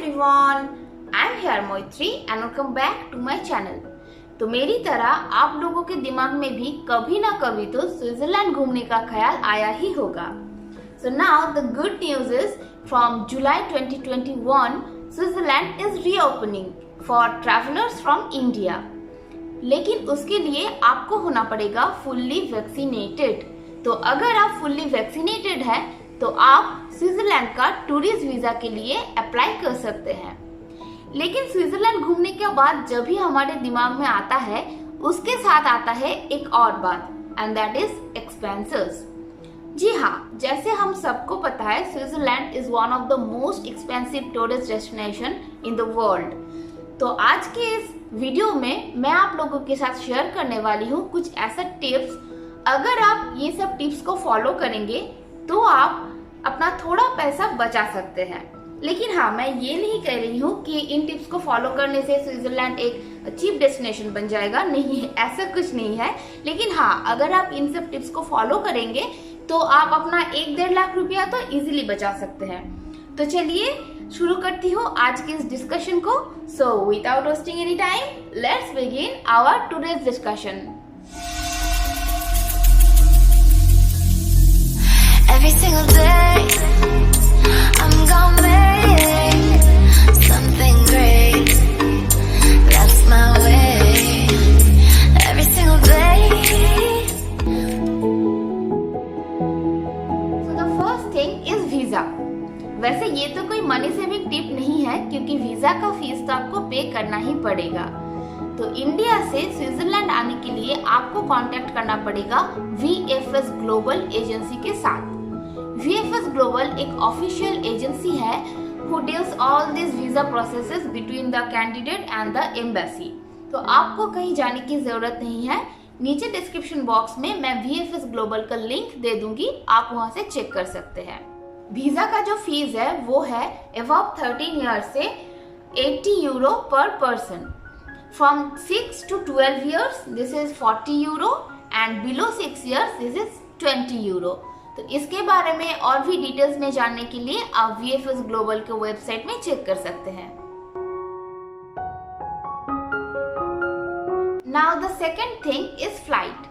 everyone, I'm here Moitri and welcome back to my channel. तो मेरी तरह आप लोगों के दिमाग में भी कभी ना कभी तो स्विट्जरलैंड घूमने का ख्याल आया ही होगा. So now the good news is from July 2021, Switzerland is reopening for travelers from India. लेकिन उसके लिए आपको होना पड़ेगा फुल्ली वैक्सीनेटेड. तो अगर आप फुल्ली वैक्सीनेटेड हैं तो आप स्विट्जरलैंड का टूरिस्ट वीजा के लिए अप्लाई कर सकते हैं. लेकिन स्विट्जरलैंड घूमने के बाद जब भी हमारे दिमाग में आता है उसके साथ आता है एक और बात, एंड दैट इज एक्सपेंसेस. जी हाँ, जैसे हम सबको पता है Switzerland is one of the most expensive tourist destination in the world. तो आज के इस वीडियो में मैं आप लोगों के साथ शेयर करने वाली हूँ कुछ ऐसा टिप्स. अगर आप ये सब टिप्स को फॉलो करेंगे तो आप अपना थोड़ा पैसा बचा सकते हैं. लेकिन हाँ, मैं ये नहीं कह रही हूँ कि इन टिप्स को फॉलो करने से स्विट्जरलैंड एक चीप डेस्टिनेशन बन जाएगा. नहीं, ऐसा कुछ नहीं है. लेकिन हाँ, अगर आप इन सब टिप्स को फॉलो करेंगे तो आप अपना 1-1.5 लाख रुपया तो इजीली बचा सकते हैं. तो चलिए शुरू करती हूँ आज के इस डिस्कशन को. So without wasting any time, let's begin our today's discussion. Every single day, I'm gonna make something great. That's my way. Every single day. So the first thing is visa. वैसे ये तो कोई money saving tip नहीं है क्योंकि visa का fees तो आपको पे करना ही पड़ेगा. तो इंडिया से स्विट्जरलैंड आने के लिए आपको कांटेक्ट करना पड़ेगा VFS ग्लोबल एजेंसी के साथ. VFS ग्लोबल एक ऑफिशियल एजेंसी है who deals all these visa processes between the candidate and the embassy. तो आपको कहीं जाने की जरूरत नहीं है. नीचे डिस्क्रिप्शन बॉक्स में मैं VFS ग्लोबल का लिंक दे दूंगी, आप वहां से चेक कर सकते हैं. वीजा का जो फीस है वो है अबव 13 ईयर्स से 80 यूरो पर person. From 6 to 12 years this is 40 euro and below 6 years this is 20 euro. तो इसके बारे में और भी डिटेल्स में जानने के लिए आप VFS ग्लोबल के वेबसाइट में चेक कर सकते हैं. Now the second thing is flight.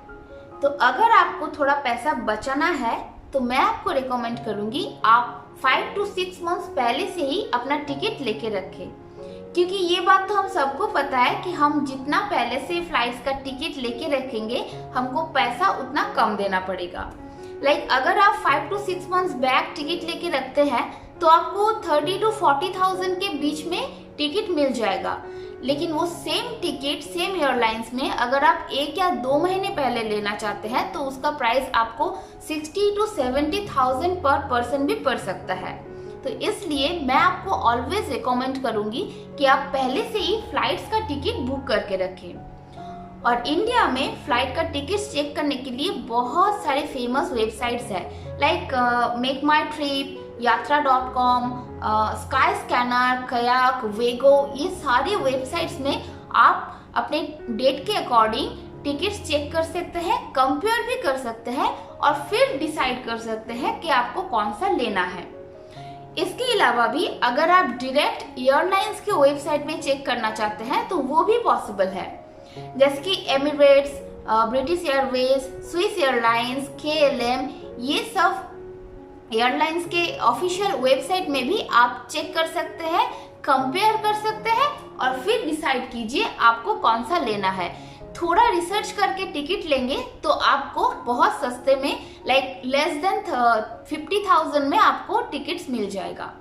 तो अगर आपको थोड़ा पैसा बचाना है तो मैं आपको रिकमेंड करूंगी आप 5 to 6 मंथ्स पहले से ही अपना टिकट लेके रखें. क्योंकि ये बात तो हम सबको पता है कि हम जितना पहले से फ्लाइट्स का टिकट लेके रखेंगे हमको पैसा उतना कम देना पड़ेगा. अगर आप 5 to 6 मंथ्स बैक टिकट लेके रखते हैं तो आपको 30 to 40,000 के बीच में टिकट मिल जाएगा. लेकिन वो सेम टिकट सेम एयरलाइंस में अगर आप 1 या 2 महीने पहले लेना चाहते हैं तो उसका प्राइस आपको 60 to 70,000 पर पर्सन भी पड़ सकता है. तो इसलिए मैं आपको ऑलवेज रिकमेंड करूंगी कि आप पहले से ही फ्लाइट्स का टिकट बुक करके रखें. और इंडिया में फ्लाइट का टिकट चेक करने के लिए बहुत सारे फेमस वेबसाइट्स हैं like make my trip, yatra.com, skyscanner, Kayak, Wego. ये सारे वेबसाइट्स में आप अपने डेट के अकॉर्डिंग टिकट्स चेक कर सकते हैं, कंपेयर भी कर सकते हैं और फिर डिसाइड कर सकते हैं कि आपको कौन सा लेना है. इसके अलावा भी अगर आप डायरेक्ट एयरलाइंस के वेबसाइट में चेक करना चाहते हैं तो वो भी पॉसिबल है. जैसे कि Emirates, British Airways, Swiss airlines, KLM, ये सब एयरलाइंस के ऑफिशियल वेबसाइट में भी आप चेक कर सकते हैं, कंपेयर कर सकते हैं और फिर डिसाइड कीजिए आपको कौन सा लेना है. थोड़ा रिसर्च करके टिकट लेंगे तो आपको बहुत सस्ते में लेस देन 50,000 में आपको टिकट्स मिल जाएगा.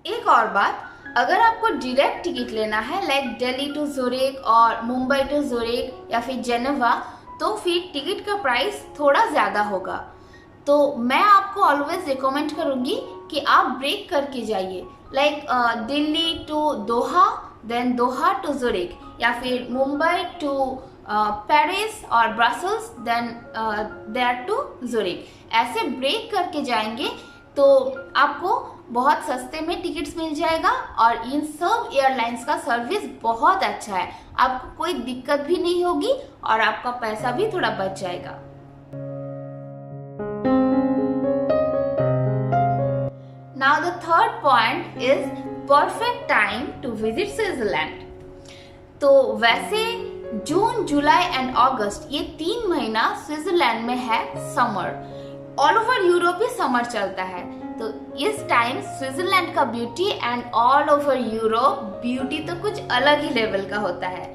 एक और बात, अगर आपको डायरेक्ट टिकट लेना है दिल्ली टू ज़ुरिक और मुंबई टू ज़ुरिक या फिर जेनेवा, तो फिर टिकट का प्राइस थोड़ा ज़्यादा होगा. तो मैं आपको ऑलवेज रिकमेंड करूँगी कि आप ब्रेक करके जाइए. Delhi to Doha, then Doha to Zurich, या फिर मुंबई टू पेरिस और Brussels, then there to Zurich. ऐसे ब्रेक करके जाएंगे तो आपको बहुत सस्ते में टिकट्स मिल जाएगा. और इन सब एयरलाइंस का सर्विस बहुत अच्छा है, आपको कोई दिक्कत भी नहीं होगी और आपका पैसा भी थोड़ा बच जाएगा. Now the third point is perfect time to visit Switzerland. तो वैसे जून, जुलाई एंड अगस्त ये 3 महीना स्विट्जरलैंड में है समर। ऑल ओवर यूरोप ही समर चलता है, तो इस टाइम स्विट्जरलैंड का beauty and all over Europe beauty तो कुछ अलग ही लेवल का होता है।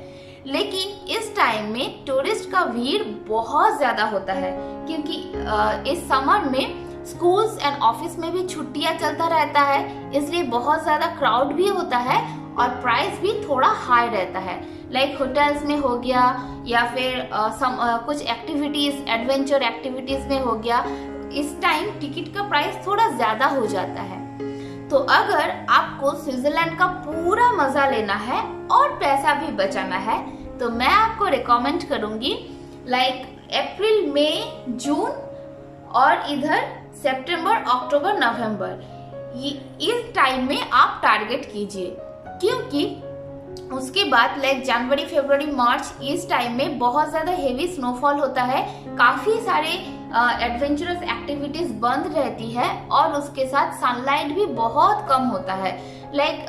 लेकिन इस टाइम में टूरिस्ट का भीड़ बहुत ज्यादा होता है, क्योंकि इस समर में स्कूल्स एंड ऑफिस में भी छुट्टियां चलता रहता है, इसलिए बहुत ज्यादा क्राउड भी होता है और प्राइस भी थोड़ा हाई रहता है। लाइक होटल्स में हो गया या फिर कुछ एक्टिविटीज, एडवेंचर एक्टिविटीज में हो गया, इस टाइम टिकट का प्राइस थोड़ा ज्यादा हो जाता है। तो अगर आपको स्विट्जरलैंड का पूरा मजा लेना है और पैसा भी बचाना है, तो मैं आपको रिकमेंड करूंगी लाइक अप्रैल, मई, जून और इधर सितंबर, अक्टूबर, नवंबर, इस टाइम में आप टारगेट कीजिए, क्योंकि उसके बाद लाइक जनवरी, फरवरी, मार्च इस टाइम में बहुत ज्यादा हेवी स्नोफॉल होता है, काफी सारे एडवेंचरस एक्टिविटीज बंद रहती है और उसके साथ सनलाइट भी बहुत कम होता है। लाइक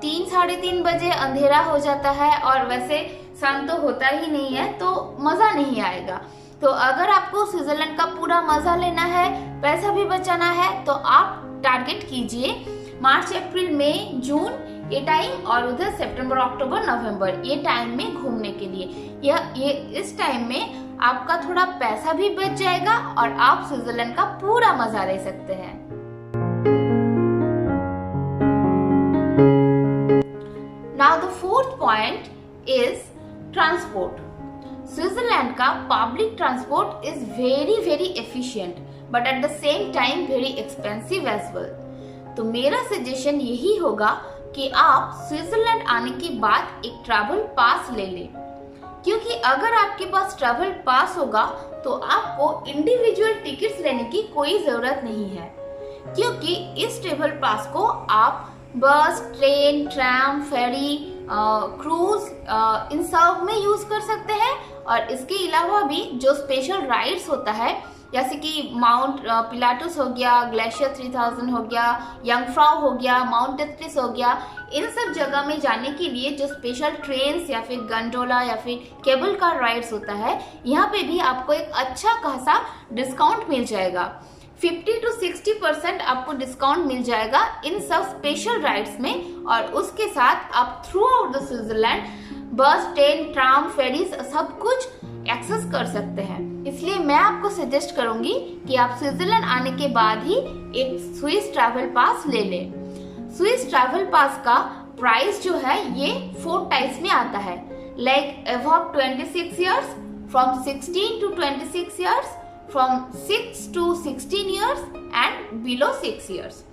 3, साढ़े 3 बजे अंधेरा हो जाता है और वैसे सन तो होता ही नहीं है, तो मजा नहीं आएगा। तो अगर आपको स्विट्जरलैंड का पूरा मजा लेना है, पैसा भी बचाना है, तो आप टारगेट कीजिए मार्च, अप्रैल, मई, जून ये टाइम, और उधर सितंबर, अक्टूबर, नवंबर ये टाइम में घूमने के लिए। ये इस टाइम में आपका थोड़ा पैसा भी बच जाएगा और आप स्विट्जरलैंड का पूरा मजा ले सकते हैं। Now the fourth point is transport. Switzerland का public transport is very very efficient, but at the same time very expensive as well. तो मेरा सजेशन यही होगा कि आप स्विट्जरलैंड आने के बाद एक ट्रैवल पास ले लें, क्योंकि अगर आपके पास ट्रैवल पास होगा तो आपको इंडिविजुअल टिकट्स लेने की कोई जरूरत नहीं है, क्योंकि इस ट्रैवल पास को आप बस, ट्रेन, ट्राम, फेरी, क्रूज इन सब में यूज कर सकते हैं। और इसके अलावा भी जो स्पेशल राइड्स होता है, जैसे कि माउंट पिलाटस हो गया, ग्लेशियर 3000 हो गया, यंगफ्राउ हो गया, माउंट एथलिस हो गया, इन सब जगह में जाने के लिए जो स्पेशल ट्रेन्स या फिर गंडोला या फिर केबल कार राइड्स होता है, यहाँ पे भी आपको एक अच्छा खासा डिस्काउंट मिल जाएगा। 50 to 60% आपको डिस्काउंट मिल जाएगा इन सब स्पेशल राइड्स में। और उसके साथ आप थ्रू आउट द स्विट्जरलैंड बस, ट्रेन, ट्राम, फेरीज सब कुछ एक्सेस कर सकते हैं। इसलिए मैं आपको सजेस्ट करूंगी कि आप स्विट्जरलैंड आने के बाद ही एक स्विस ट्रैवल पास ले लें। स्विस ट्रैवल पास का प्राइस जो है ये 4 टाइप्स में आता है, like above 26 years, from 16 to 26 years, from 6 to 16 years and below 6 years.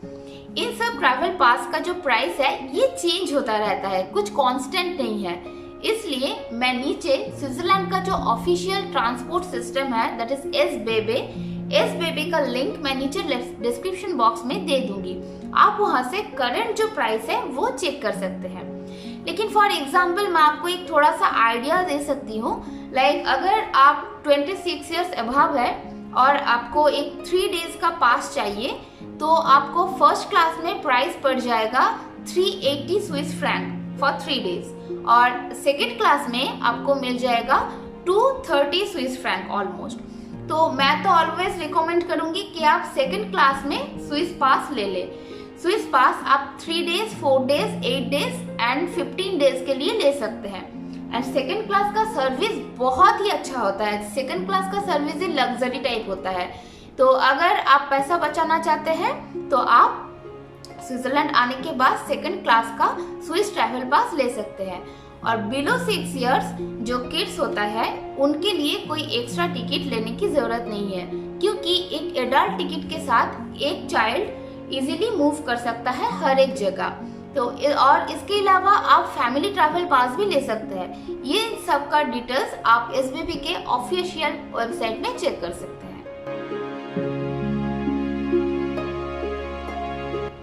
इन सब ट्रैवल पास का जो प्राइस है ये चेंज होता रहता है, कुछ कांस्टेंट नहीं है। इसलिए मैं नीचे स्विट्जरलैंड का जो ऑफिशियल ट्रांसपोर्ट सिस्टम है, दैट इज एस बेबे का लिंक मैं नीचे डिस्क्रिप्शन बॉक्स में दे दूंगी। आप वहां से करंट जो प्राइस है वो चेक कर सकते हैं। लेकिन फॉर एग्जांपल मैं आपको एक थोड़ा सा आइडिया दे सकती हूँ, लाइक अगर आप 26 इयर्स अबव है और आपको एक 3 डेज का पास चाहिए, तो आपको फर्स्ट क्लास में प्राइस पड़ जाएगा 380 स्विस फ्रैंक फॉर 3 डेज, और सेकेंड क्लास में आपको मिल जाएगा 230 स्विस फ्रैंक ऑलमोस्ट। तो मैं तो ऑलवेज रिकमेंड करूंगी कि आप सेकेंड क्लास में स्विस पास ले ले। स्विस पास आप 3 days, 4 days, 8 days and 15 days के लिए ले सकते हैं। एंड सेकेंड क्लास का सर्विस बहुत ही अच्छा होता है। सेकेंड क्लास का सर्विस ही लग्जरी टाइप होता है। तो अगर आप पैसा बचाना चाहते हैं तो आप स्विट्जरलैंड आने के बाद सेकंड क्लास का स्विस ट्रैवल पास ले सकते हैं। और बिलो 6 इयर्स जो किड्स होता है उनके लिए कोई एक्स्ट्रा टिकट लेने की जरूरत नहीं है, क्योंकि एक एडल्ट टिकट के साथ एक चाइल्ड इजीली मूव कर सकता है हर एक जगह। तो और इसके अलावा आप फैमिली ट्रैवल पास भी ले सकते हैं। ये सब का डिटेल्स आप एसबीबी के ऑफिशियल वेबसाइट में चेक कर सकते हैं।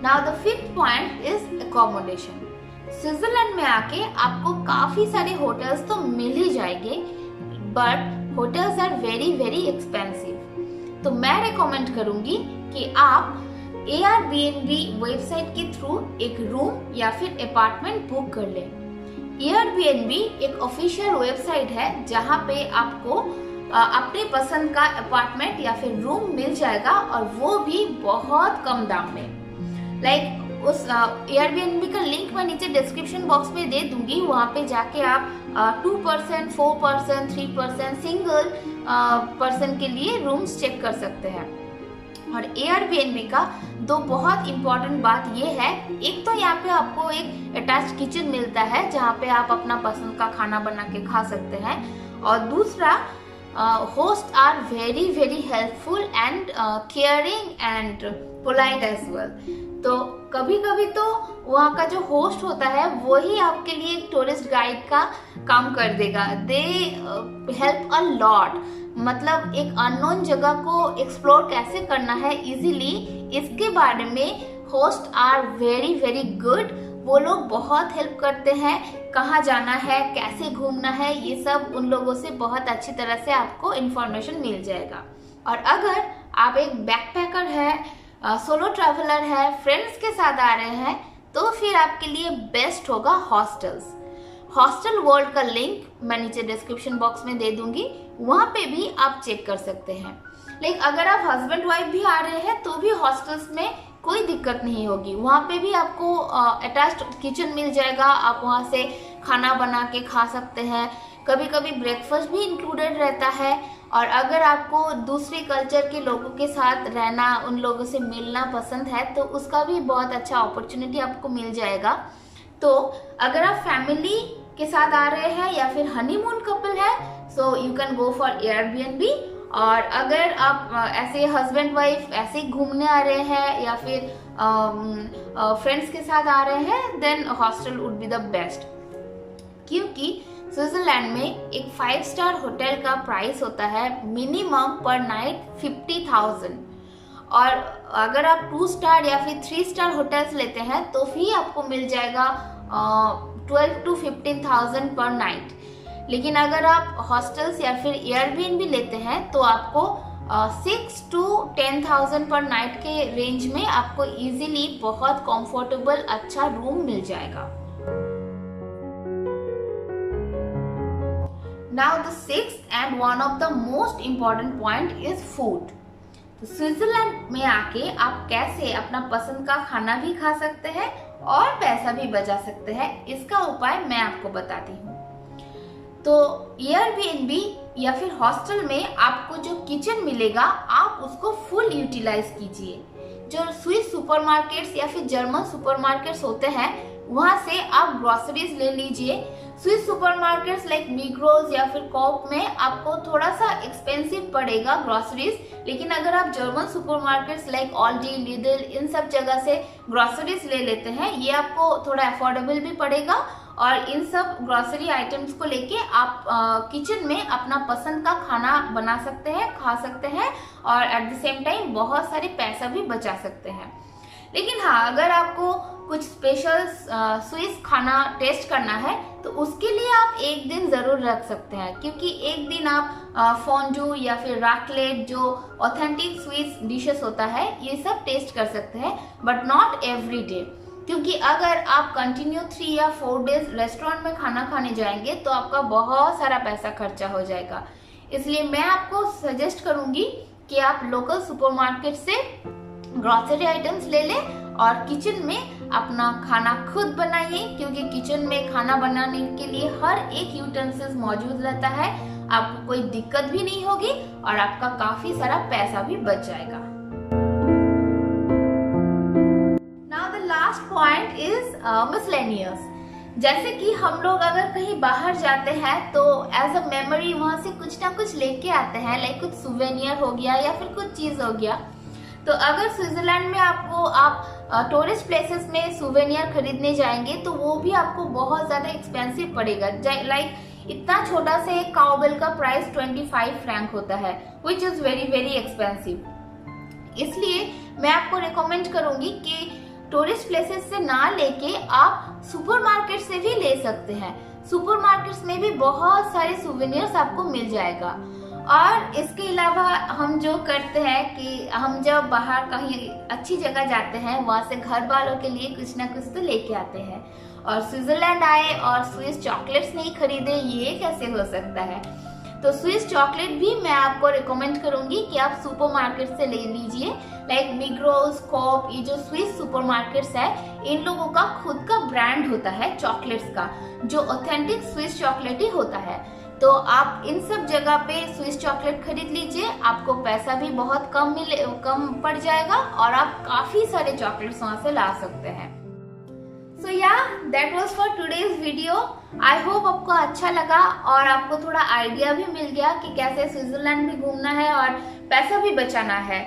Now the 5th point is accommodation. Switzerland में आके आपको काफी सारे होटल्स तो मिल ही जाएंगे, but hotels are very very expensive. तो मैं रिकमेंड करूंगी कि आप Airbnb वेबसाइट के थ्रू एक रूम या फिर अपार्टमेंट बुक कर लें। Airbnb एक ऑफिशियल वेबसाइट है जहां पे आपको अपने पसंद का अपार्टमेंट या फिर रूम मिल जाएगा और वो भी बहुत कम दाम में। उस Airbnb का लिंक मैं नीचे डिस्क्रिप्शन बॉक्स में दे दूंगी। वहां पे जाके आप 2%, 4%, 3% सिंगल पर्सन के लिए रूम्स चेक कर सकते हैं। और Airbnb का दो बहुत इम्पोर्टेंट बात ये है, एक तो यहाँ पे आपको एक अटैच्ड किचन मिलता है जहाँ पे आप अपना पसंद का खाना बना के खा सकते हैं, और दूसरा host are very very helpful and caring and polite as well. तो कभी कभी तो वहाँ का जो होस्ट होता है वही आपके लिए एक टूरिस्ट गाइड का काम कर देगा। They help a lot. मतलब एक अननोन जगह को एक्सप्लोर कैसे करना है इजीली, इसके बारे में host are very very good. वो लोग बहुत हेल्प करते हैं, कहाँ जाना है, कैसे घूमना है, ये सब उन लोगों से बहुत अच्छी तरह से आपको इन्फॉर्मेशन मिल जाएगा। और अगर आप एक बैकपैकर है, सोलो ट्रैवलर है, फ्रेंड्स के साथ आ रहे हैं, तो फिर आपके लिए बेस्ट होगा हॉस्टल्स। हॉस्टल वर्ल्ड का लिंक मैं नीचे डिस्क्रिप्शन बॉक्स में दे दूंगी, वहां पे भी आप चेक कर सकते हैं। अगर आप हस्बैंड वाइफ भी आ रहे हैं तो भी हॉस्टल्स में कोई दिक्कत नहीं होगी। वहाँ पे भी आपको अटैच्ड किचन मिल जाएगा, आप वहाँ से खाना बना के खा सकते हैं। कभी कभी ब्रेकफास्ट भी इंक्लूडेड रहता है। और अगर आपको दूसरे कल्चर के लोगों के साथ रहना, उन लोगों से मिलना पसंद है तो उसका भी बहुत अच्छा अपॉर्चुनिटी आपको मिल जाएगा। तो अगर आप फैमिली के साथ आ रहे हैं या फिर हनीमून कपल है, so you can go for Airbnb। और अगर आप ऐसे हस्बैंड वाइफ ऐसे घूमने आ रहे हैं या फिर फ्रेंड्स के साथ आ रहे हैं, then hostel would be the best. क्योंकि स्विट्जरलैंड में एक 5 स्टार होटल का प्राइस होता है मिनिमम पर नाइट 50,000, और अगर आप 2 स्टार या फिर 3 स्टार होटल्स लेते हैं तो भी आपको मिल जाएगा 12 to 15,000 पर नाइट। लेकिन अगर आप हॉस्टल्स या फिर Airbnb लेते हैं तो आपको 6 to 10,000 पर नाइट के रेंज में आपको इजीली बहुत कंफर्टेबल अच्छा रूम मिल जाएगा। Now the sixth and one of the most important point is food। तो स्विट्जरलैंड में आके आप कैसे अपना पसंद का खाना भी खा सकते हैं और पैसा भी बचा सकते हैं, इसका उपाय मैं आपको बताती हूँ। तो Airbnb या फिर हॉस्टल में आपको जो किचन मिलेगा आप उसको फुल यूटिलाइज कीजिए। जो स्विस सुपरमार्केट्स या फिर जर्मन सुपरमार्केट्स होते हैं वहां से आप ग्रोसरीज ले लीजिए। स्विस सुपरमार्केट्स लाइक मिग्रोस या फिर कॉप में आपको थोड़ा सा एक्सपेंसिव पड़ेगा ग्रोसरीज, लेकिन अगर आप German supermarkets like Aldi, Lidl, इन सब जगह से ग्रोसरीज ले लेते हैं, ये आपको थोड़ा अफोर्डेबल भी पड़ेगा। और इन सब ग्रोसरी आइटम्स को लेके आप किचन में अपना पसंद का खाना बना सकते हैं, खा सकते हैं, और एट द सेम टाइम बहुत सारे पैसा भी बचा सकते हैं। लेकिन हाँ, अगर आपको कुछ स्पेशल स्विस खाना टेस्ट करना है तो उसके लिए आप एक दिन जरूर रख सकते हैं, क्योंकि एक दिन आप फोंडू या फिर रैकलेट जो ऑथेंटिक स्विस डिशेस होता है ये सब टेस्ट कर सकते हैं, बट नॉट एवरी डे। क्योंकि अगर आप कंटिन्यू 3 या 4 डेज रेस्टोरेंट में खाना खाने जाएंगे तो आपका बहुत सारा पैसा खर्चा हो जाएगा। इसलिए मैं आपको सजेस्ट करूंगी कि आप लोकल सुपरमार्केट से ग्रोसरी आइटम्स ले लें और किचन में अपना खाना खुद बनाइए, क्योंकि किचन में खाना बनाने के लिए हर एक यूटेंसिल्स मौजूद रहता है। आपको कोई दिक्कत भी नहीं होगी और आपका काफी सारा पैसा भी बच जाएगा। Now the last point is miscellaneous. जैसे कि हम लोग अगर कहीं बाहर जाते हैं तो एज अ मेमोरी वहां से कुछ ना कुछ लेके आते हैं, लाइक कुछ सुवेनियर हो गया या फिर कुछ चीज हो गया। तो अगर स्विट्जरलैंड में आप टूरिस्ट प्लेसेस में सुवेनियर खरीदने जाएंगे तो वो भी आपको बहुत ज्यादा एक्सपेंसिव पड़ेगा। लाइक इतना छोटा से एक काउबेल का प्राइस 25 फ्रैंक होता है, which is very very expensive. इसलिए मैं आपको रिकमेंड करूंगी कि टूरिस्ट प्लेसेस से ना लेके आप सुपरमार्केट से भी ले सकते हैं। सुपरमार्केट्स में भी बहुत सारे सुवेनियर्स आपको मिल जाएगा। और इसके अलावा हम जो करते हैं कि हम जब बाहर कहीं अच्छी जगह जाते हैं वहाँ से घर वालों के लिए कुछ ना कुछ तो लेके आते हैं। और स्विट्जरलैंड आए और स्विस चॉकलेट्स नहीं खरीदे, ये कैसे हो सकता है। तो स्विस चॉकलेट भी मैं आपको रिकमेंड करूंगी कि आप सुपरमार्केट से ले लीजिए, लाइक मिग्रोस, कॉप, ये जो स्विस सुपरमार्केट्स है इन लोगों का खुद का ब्रांड होता है चॉकलेट्स का, जो ऑथेंटिक स्विस चॉकलेट ही होता है। तो आप इन सब जगह पे स्विस चॉकलेट खरीद लीजिए, आपको पैसा भी बहुत कम पड़ जाएगा और आप काफी सारे चॉकलेट्स वहां से ला सकते हैं। So yeah, that was for today's video. I hope आपको अच्छा लगा और आपको थोड़ा आइडिया भी मिल गया कि कैसे स्विट्जरलैंड भी घूमना है और पैसा भी बचाना है।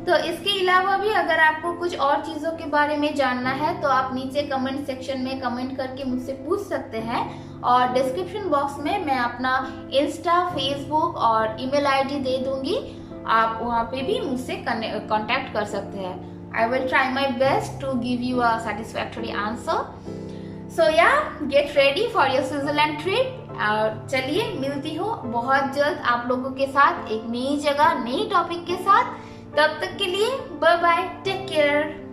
तो इसके अलावा भी अगर आपको कुछ और चीज़ों के बारे में जानना है तो आप नीचे कमेंट सेक्शन में कमेंट करके मुझसे पूछ सकते हैं, और डिस्क्रिप्शन बॉक्स में मैं अपना इंस्टा, फेसबुक और ईमेल आईडी दे दूंगी, आप वहाँ पे भी मुझसे कॉन्टैक्ट कर सकते हैं। I will try my best to give you a satisfactory answer. So yeah, get ready for your Switzerland trip. और चलिए मिलती हूँ बहुत जल्द आप लोगों के साथ एक नई जगह, नई टॉपिक के साथ। तब तक के लिए बाय बाय, टेक केयर।